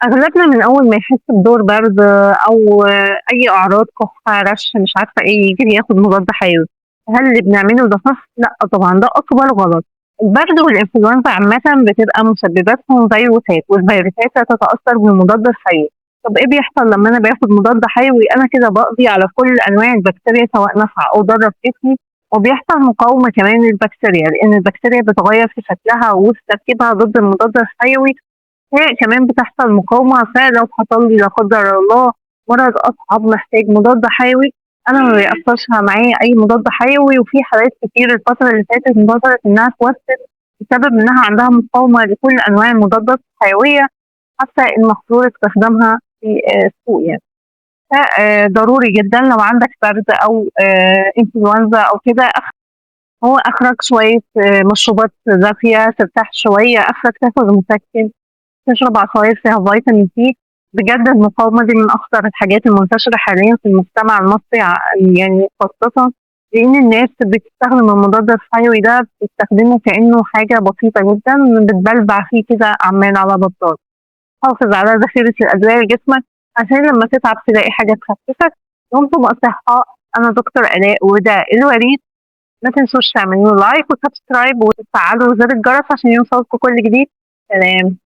أغلبنا من أول ما يحس بدور برد أو أي أعراض كحة، رشح، مش عارفة إيه، يجري ياخد مضاد حيوي. هل اللي بنعمله ده صح؟ لأ طبعًا، ده أكبر غلط. البرد والإنفلونزا عامةً بتبقى مسبباتهم فيروسات، والفيروسات لا تتأثر بالمضاد الحيوي. طب إيه بيحصل لما أنا باخد مضاد حيوي؟ أنا كده باقضي على كل أنواع البكتيريا سواء نافعة أو ضارة في جسمي، وبيحصل مقاومة كمان للبكتيريا، لأن البكتيريا بتغير في شكلها وفي تركيبها ضد المضاد الحيوي. هي كمان بتحصل مقاومة، فلو حصل لي لا قدر الله مرض أصعب محتاج مضاد حيوي، أنا ما بيأثرش معايا أي مضاد حيوي. وفي حالات كتير الفترة اللي فاتت انتشرت إنها توفت بسبب إنها عندها مقاومة لكل أنواع المضادات الحيوية، حتى المحظور استخدامها في السوق يعني. ضروري جدا لو عندك برد أو إنفلونزا أو كده، هو آخرك شوية مشروبات دافية ترتاح شوية، آخرك تاخد مسكن، تشرب عصاير فيها فيتامين سي. بجد المقاومة دي من أخطر الحاجات المنتشرة حاليا في المجتمع المصري، يعني خاصة لأن الناس بتستخدم المضاد الحيوي ده، بتستخدمه كأنه حاجة بسيطة جدا بتبلبع فيه كده عمال على بطال. حافظ على ذخيرة الأدوية لجسمك عشان لما تتعب تلاقي حاجة تخففك. دمتم أصحاء. أنا دكتور آلاء وده الوريد. ما تنسوش تعملوا لايك وسبسكرايب وتفعلوا زر الجرس عشان يوصلكوا كل جديد. سلام.